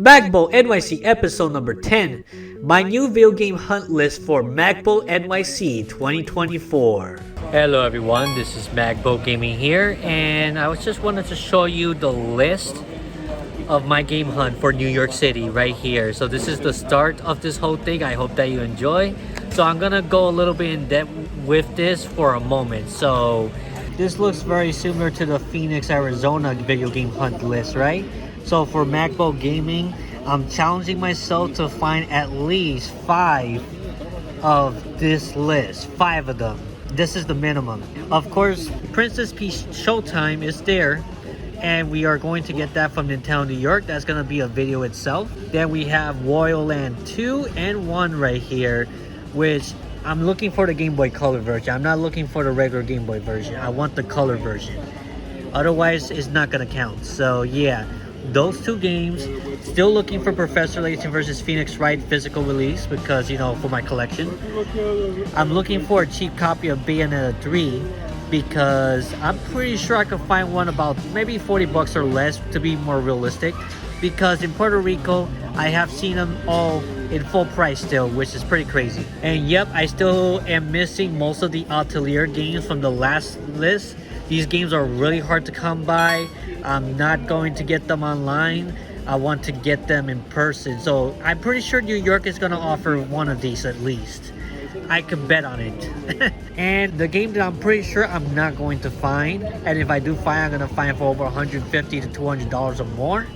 Magbo NYC episode number 10. My new video game hunt list for Magbo NYC 2024. Hello everyone, this is Magbo Gaming here, and I was just wanted to show you the list of my game hunt for New York City right here. So this is the start of this whole thing. I hope that you enjoy. So I'm gonna go a little bit in depth with this for a moment. So this looks very similar to the Phoenix, Arizona video game hunt list, right? So for Magbo Gaming, I'm challenging myself to find at least 5 of this list. 5 of them. This is the minimum. Of course, Princess Peach Showtime is there, and we are going to get that from Nintendo New York. That's going to be a video itself. Then we have Royal Land 2 and 1 right here, which I'm looking for the Game Boy Color version. I'm not looking for the regular Game Boy version. I want the color version. Otherwise, it's not going to count. So yeah, those 2 games. Still looking for Professor Layton versus Phoenix Wright physical release because, you know, for my collection. I'm looking for a cheap copy of Bayonetta 3 because I'm pretty sure I could find one about maybe 40 bucks or less, to be more realistic, because in Puerto Rico I have seen them all in full price still, which is pretty crazy. And yep, I still am missing most of the Atelier games from the last list. These games are really hard to come by. I'm not going to get them online. I want to get them in person. So I'm pretty sure New York is going to offer one of these at least. I can bet on it. And the game that I'm pretty sure I'm not going to find, and if I do find, I'm going to find for over $150 to $200 or more,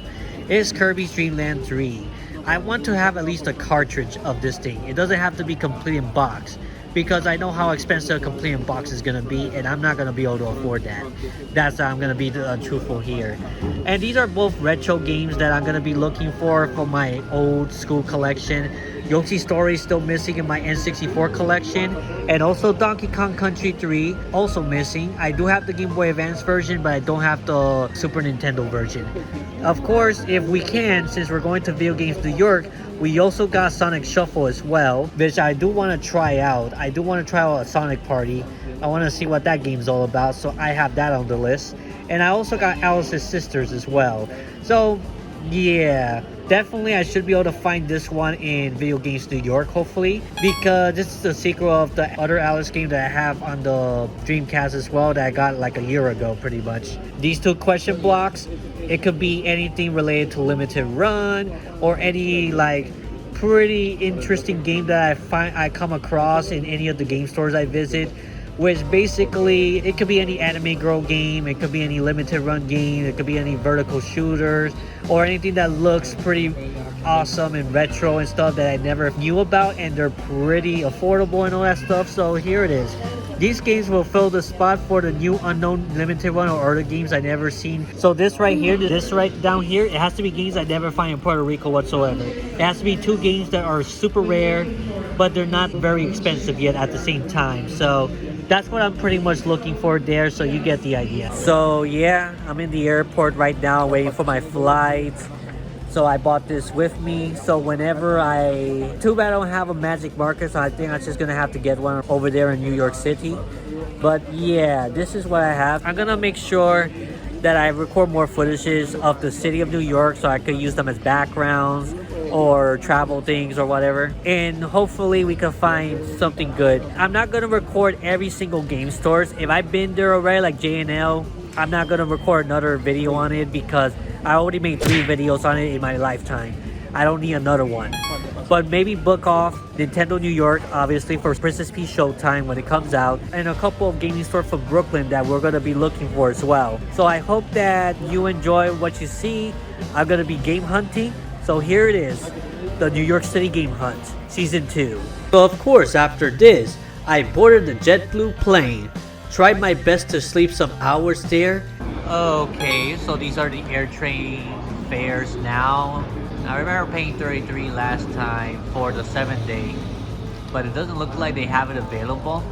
is Kirby's Dream Land 3. I want to have at least a cartridge of this thing. It doesn't have to be complete in box, because I know how expensive a complete in box is going to be, and I'm not going to be able to afford that. That's how I'm going to be truthful here. And these are both retro games that I'm going to be looking for my old school collection. Yoshi's Story is still missing in my N64 collection, and also Donkey Kong Country 3 also missing. I do have the Game Boy Advance version, but I don't have the Super Nintendo version. Of course, if we can, since we're going to Video Games New York, we also got Sonic Shuffle as well, which I do want to try out. I do want to try out a Sonic Party. I want to see what that game's all about, so I have that on the list. And I also got Alice's Sisters as well. So yeah, definitely I should be able to find this one in Video Games New York, hopefully, because this is the sequel of the other Alice game that I have on the Dreamcast as well, that I got like a year ago pretty much. These 2 question blocks, it could be anything related to limited run or any like pretty interesting game that I come across in any of the game stores I visit, which basically it could be any anime girl game, it could be any limited run game, it could be any vertical shooters, or anything that looks pretty awesome and retro and stuff that I never knew about, and they're pretty affordable and all that stuff. So here it is. These games will fill the spot for the new unknown limited run or other games I never seen. So this right here, this right down here, it has to be games I never find in Puerto Rico whatsoever. It has to be 2 games that are super rare, but they're not very expensive yet at the same time. So that's what I'm pretty much looking for there, so you get the idea. So yeah, I'm in the airport right now waiting for my flight. So I bought this with me, so whenever too bad I don't have a magic marker, so I think I'm just gonna have to get one over there in New York City. But yeah, this is what I have. I'm gonna make sure that I record more footages of the city of New York so I could use them as backgrounds or travel things or whatever, and hopefully we can find something good. I'm not gonna record every single game stores. If I've been there already, like J&L, I'm not gonna record another video on it because I already made 3 videos on it in my lifetime. I don't need another one. But maybe book off Nintendo New York, obviously, for Princess Peach Showtime when it comes out, and a couple of gaming stores from Brooklyn that we're gonna be looking for as well. So I hope that you enjoy what you see. I'm gonna be game hunting. So here it is, the New York City Game Hunt, Season 2. So of course, after this, I boarded the JetBlue plane. Tried my best to sleep some hours there. Okay, so these are the AirTrain fares now. I remember paying $33 last time for the 7-day, but it doesn't look like they have it available.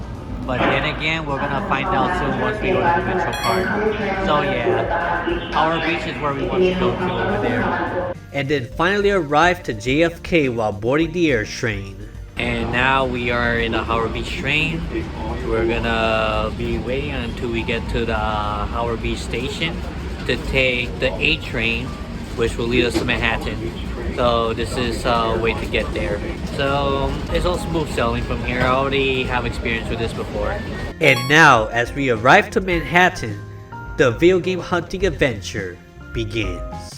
But then again, we're gonna find out soon once we go to the Metro card. So yeah, Howard Beach is where we want to go to over there. And then finally arrived to JFK while boarding the AirTrain. And now we are in the Howard Beach train. We're gonna be waiting until we get to the Howard Beach station to take the A train, which will lead us to Manhattan. So this is a way to get there. So it's all smooth sailing from here. I already have experience with this before. And now, as we arrive to Manhattan, the video game hunting adventure begins.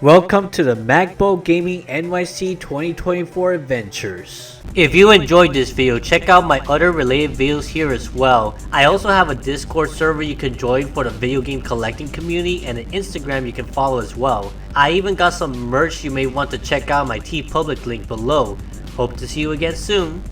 Welcome to the Magbo NYC 2024 adventures. If you enjoyed this video, check out my other related videos here as well. I also have a Discord server you can join for the video game collecting community and an Instagram you can follow as well. I even got some merch you may want to check out, my TeePublic link below. Hope to see you again soon.